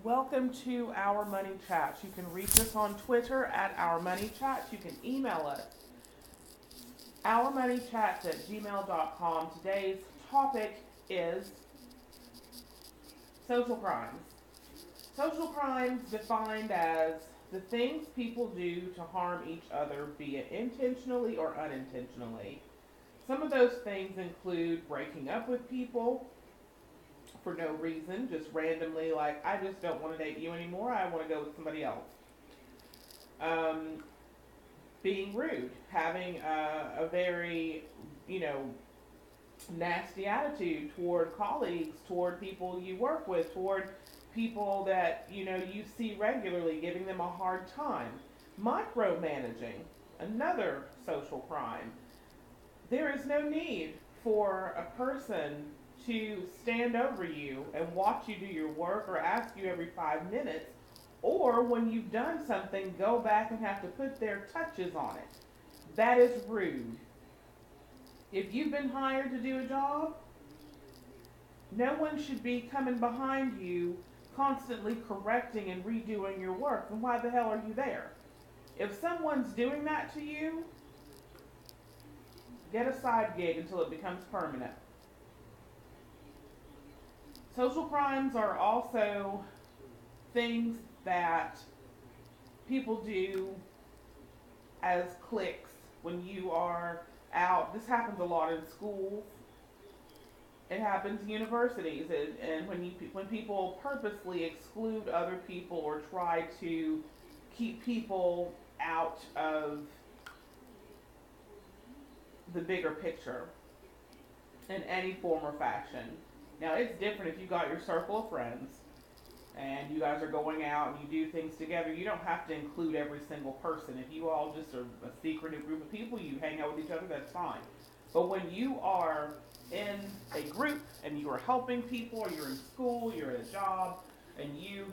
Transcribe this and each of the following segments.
Welcome to Our Money Chats. You can reach us on Twitter at Our Money Chats. You can email us ourmoneychats@gmail.com. Today's topic is social crimes. Social crimes defined as the things people do to harm each other, be it intentionally or unintentionally. Some of those things include breaking up with people for no reason, just randomly, like, I just don't want to date you anymore, I want to go with somebody else. Um, Being rude, having a very, you know, nasty attitude toward colleagues, toward people you work with, toward people that you see regularly, giving them a hard time. Micromanaging, another social crime. There is no need for a person to stand over you and watch you do your work or ask you every 5 minutes, or when you've done something, go back and have to put their touches on it. That is rude. If you've been hired to do a job, no one should be coming behind you constantly correcting and redoing your work. Then why the hell are you there? If someone's doing that to you, get a side gig until it becomes permanent. Social crimes are also things that people do as cliques when you are out. This happens a lot in schools. It happens in universities, and when people purposely exclude other people or try to keep people out of the bigger picture in any form or fashion. Now, it's different if you got your circle of friends and you guys are going out and you do things together. You don't have to include every single person. If you all just are a secretive group of people, you hang out with each other, that's fine. But when you are in a group and you are helping people, or you're in school, you're at a job, and you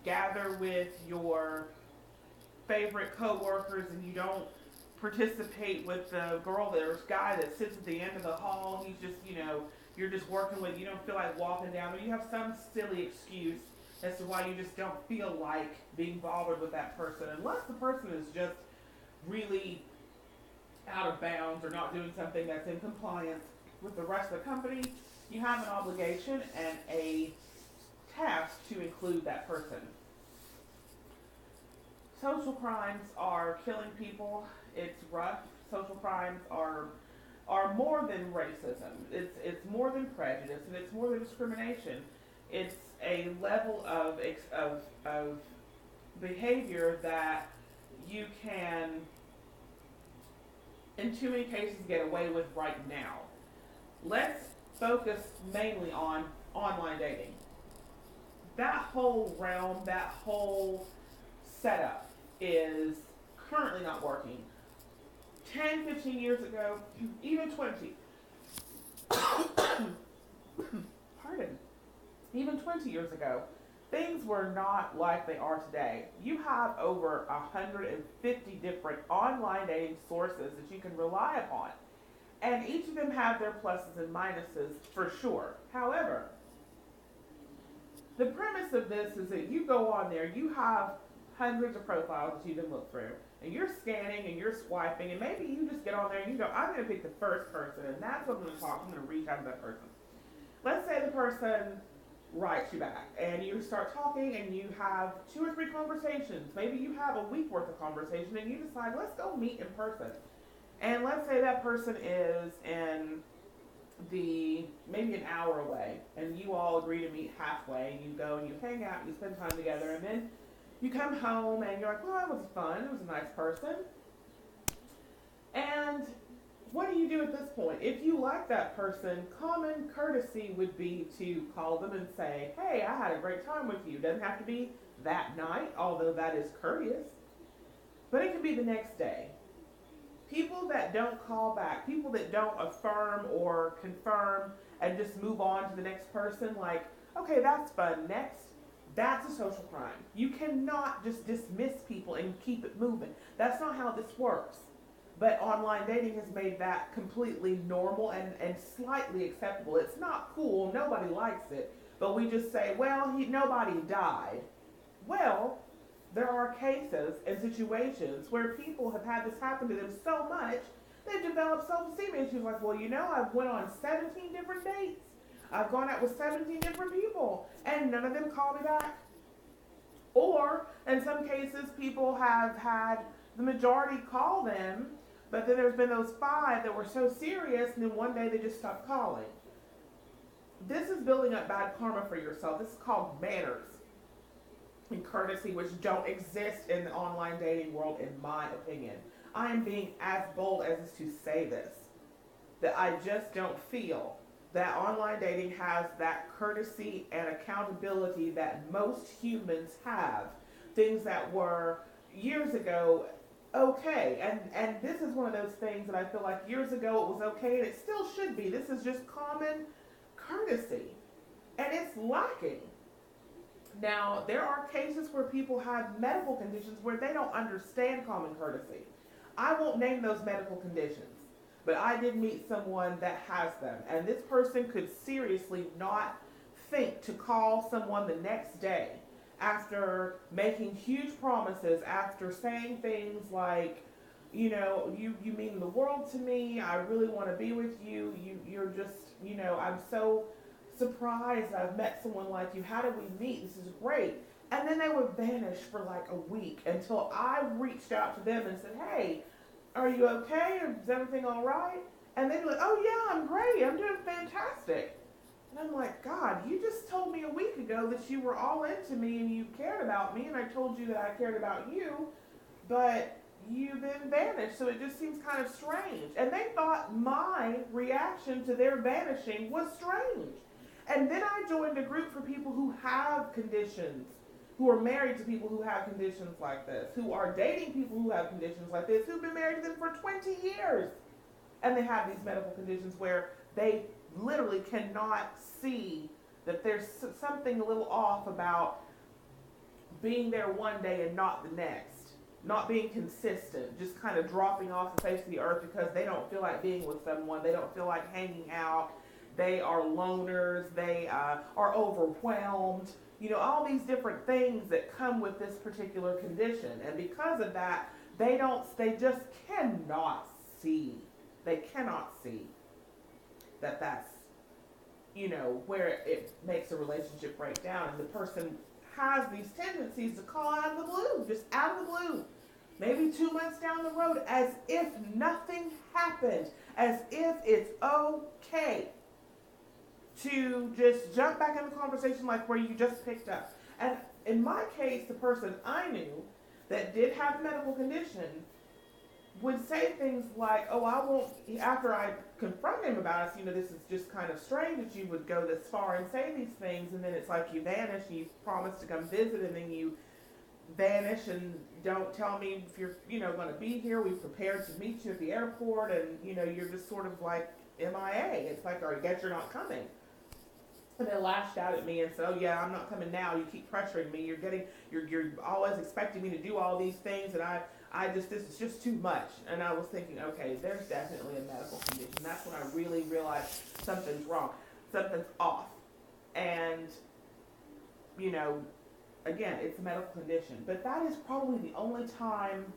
gather with your favorite coworkers and you don't participate with the girl or guy that sits at the end of the hall, he's just, you're just working with, you don't feel like walking down there, you have some silly excuse as to why you just don't feel like being bothered with that person, unless the person is just really out of bounds or not doing something that's in compliance with the rest of the company. You have an obligation and a task to include that person. Social crimes are killing people. It's rough. Social crimes are more than racism. It's more than prejudice, and it's more than discrimination. It's a level of behavior that you can, in too many cases, get away with right now. Let's focus mainly on online dating. That whole realm, that whole setup is currently not working. 10, 15 years ago, even 20, pardon, even 20 years ago, things were not like they are today. You have over 150 different online dating sources that you can rely upon. And each of them have their pluses and minuses for sure. However, the premise of this is that you go on there, you have hundreds of profiles that you can look through, and you're scanning and you're swiping, and maybe you just get on there and you go, I'm going to pick the first person, and that's what I'm going to talk, I'm going to reach out to that person. Let's say the person writes you back, and you start talking, and you have 2 or 3 conversations. Maybe you have a week worth of conversation, and you decide, let's go meet in person. And let's say that person is in maybe an hour away, and you all agree to meet halfway, and you go and you hang out, and you spend time together, and then you come home and you're like, well, that was fun, it was a nice person. And what do you do at this point? If you like that person, common courtesy would be to call them and say, hey, I had a great time with you. It doesn't have to be that night, although that is courteous, but it can be the next day. People that don't call back, people that don't affirm or confirm and just move on to the next person, like, okay, that's fun, next, that's a social crime. You cannot just dismiss people and keep it moving. That's not how this works. But online dating has made that completely normal and slightly acceptable. It's not cool, nobody likes it, but we just say, well, nobody died. Well, there are cases and situations where people have had this happen to them so much they've developed self-esteem issues. Like, well, I've went on 17 different dates. I've gone out with 17 different people, and none of them call me back. Or, in some cases, people have had the majority call them, but then there's been those 5 that were so serious, and then one day they just stopped calling. This is building up bad karma for yourself. This is called manners and courtesy, which don't exist in the online dating world, in my opinion. I am being as bold as is to say this, that I just don't feel that online dating has that courtesy and accountability that most humans have. Things that were years ago okay. And this is one of those things that I feel like years ago it was okay, and it still should be. This is just common courtesy, and it's lacking. Now, there are cases where people have medical conditions where they don't understand common courtesy. I won't name those medical conditions, but I did meet someone that has them, and this person could seriously not think to call someone the next day after making huge promises, after saying things like, you mean the world to me, I really want to be with you, you're just, I'm so surprised I've met someone like you, how did we meet, this is great. And then they would vanish for like a week until I reached out to them and said, hey, are you okay? Is everything all right? And they'd be like, oh yeah, I'm great. I'm doing fantastic. And I'm like, God, you just told me a week ago that you were all into me and you cared about me, and I told you that I cared about you, but you then vanished. So it just seems kind of strange. And they thought my reaction to their vanishing was strange. And then I joined a group for people who have conditions, who are married to people who have conditions like this, who are dating people who have conditions like this, who've been married to them for 20 years. And they have these medical conditions where they literally cannot see that there's something a little off about being there one day and not the next, not being consistent, just kind of dropping off the face of the earth because they don't feel like being with someone, they don't feel like hanging out, they are loners, they are overwhelmed. All these different things that come with this particular condition. And because of that, they just cannot see. They cannot see that that's, where it makes a relationship break down. And the person has these tendencies to call out of the blue, just out of the blue. Maybe 2 months down the road, as if nothing happened, as if it's okay to just jump back in the conversation like where you just picked up. And in my case, the person I knew that did have a medical condition would say things like, oh, I won't, after I confront him about it, this is just kind of strange that you would go this far and say these things, and then it's like you vanish, and you promise to come visit, and then you vanish and don't tell me if you're, going to be here. We've prepared to meet you at the airport, and, you're just sort of like MIA. It's like, I guess you're not coming. And they lashed out at me and said, oh yeah, I'm not coming now. You keep pressuring me. You're always expecting me to do all these things, and this is just too much. And I was thinking, okay, there's definitely a medical condition. That's when I really realized something's wrong. Something's off. And, again, it's a medical condition. But that is probably the only time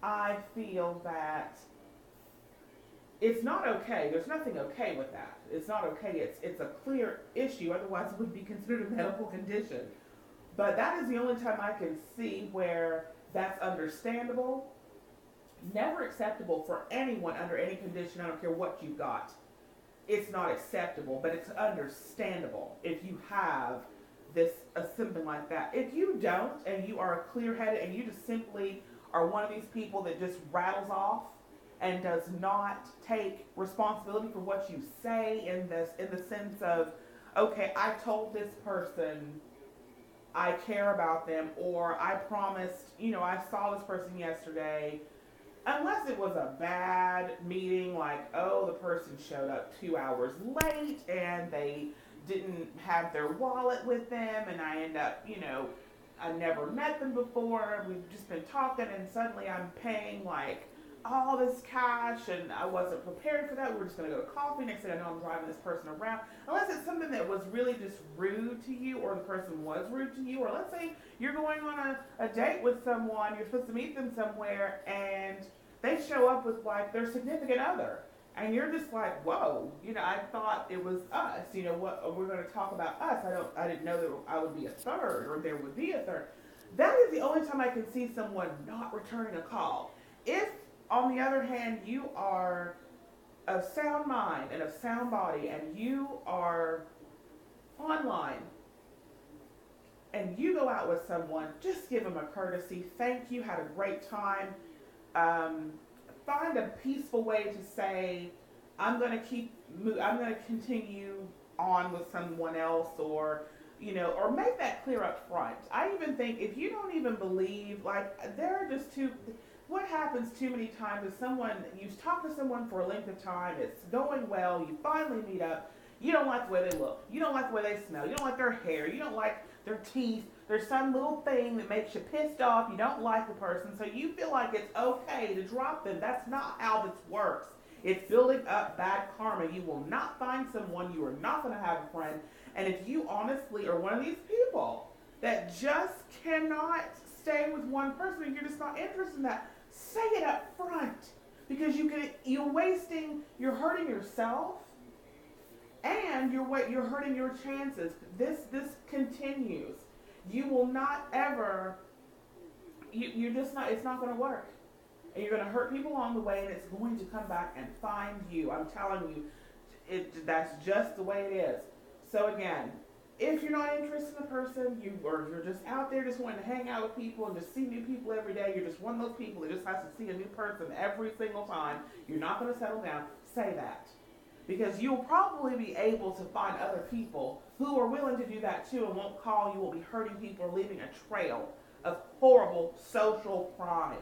I feel that it's not okay. There's nothing okay with that. It's not okay. It's a clear issue. Otherwise, it would be considered a medical condition. But that is the only time I can see where that's understandable. Never acceptable for anyone under any condition. I don't care what you've got. It's not acceptable, but it's understandable if you have something like that. If you don't, and you are clear-headed, and you just simply are one of these people that just rattles off and does not take responsibility for what you say in the sense of, okay, I told this person I care about them, or I promised, I saw this person yesterday, unless it was a bad meeting, like, oh, the person showed up 2 hours late and they didn't have their wallet with them, and I end up, I never met them before, we've just been talking, and suddenly I'm paying like all this cash and I wasn't prepared for that. We were just going to go to coffee. Next thing I know, I'm driving this person around. Unless it's something that was really just rude to you or the person was rude to you. Or let's say you're going on a date with someone, you're supposed to meet them somewhere, and they show up with like their significant other. And you're just like, whoa, I thought it was us. What we're going to talk about us. I didn't know that I would be a third or there would be a third. That is the only time I can see someone not returning a call. If, on the other hand, you are of sound mind and of sound body and you are online and you go out with someone, just give them a courtesy. Thank you, had a great time. Find a peaceful way to say, I'm going to continue on with someone else, or make that clear up front. I even think if you don't even believe, like, there are just what happens too many times is you talk to someone for a length of time, it's going well, you finally meet up, you don't like the way they look, you don't like the way they smell, you don't like their hair, you don't like their teeth, there's some little thing that makes you pissed off, you don't like the person, so you feel like it's okay to drop them. That's not how this works. It's building up bad karma. You will not find someone, you are not going to have a friend, and if you honestly are one of these people that just cannot stay with one person and you're just not interested in that, say it up front, because you're hurting yourself and you're hurting your chances. This continues. You will not ever. You're just not. It's not going to work, and you're going to hurt people along the way, and it's going to come back and find you. I'm telling you, that's just the way it is. So again, if you're not interested in a person, you're just out there just wanting to hang out with people and just see new people every day, you're just one of those people that just has to see a new person every single time, you're not going to settle down, say that. Because you'll probably be able to find other people who are willing to do that too and won't call you, will be hurting people or leaving a trail of horrible social crimes.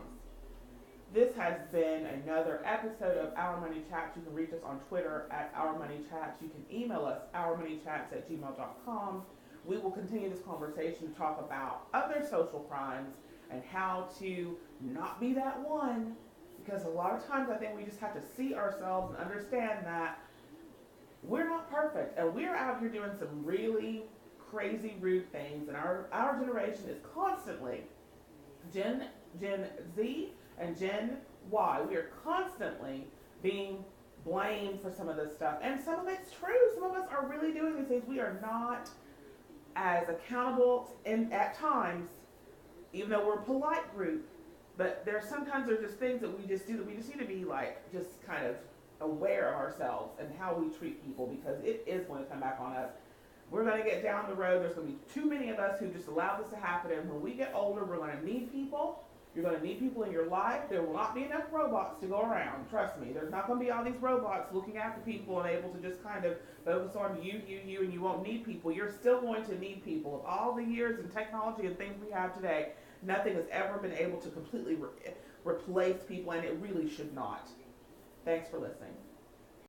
This has been another episode of Our Money Chats. You can reach us on Twitter at Our Money Chats. You can email us ourmoneychats@gmail.com. We will continue this conversation to talk about other social crimes and how to not be that one. Because a lot of times I think we just have to see ourselves and understand that we're not perfect. And we're out here doing some really crazy, rude things. And our generation is constantly, Gen Z and Gen Y, we are constantly being blamed for some of this stuff. And some of it's true. Some of us are really doing these things. We are not as accountable at times, even though we're a polite group. But sometimes there's just things that we just do that we just need to be like, just kind of aware of ourselves and how we treat people, because it is going to come back on us. We're going to get down the road. There's going to be too many of us who just allow this to happen. And when we get older, we're going to need people. You're going to need people in your life. There will not be enough robots to go around. Trust me. There's not going to be all these robots looking after people and able to just kind of focus on you, and you won't need people. You're still going to need people. Of all the years and technology and things we have today, nothing has ever been able to completely replace people, and it really should not. Thanks for listening.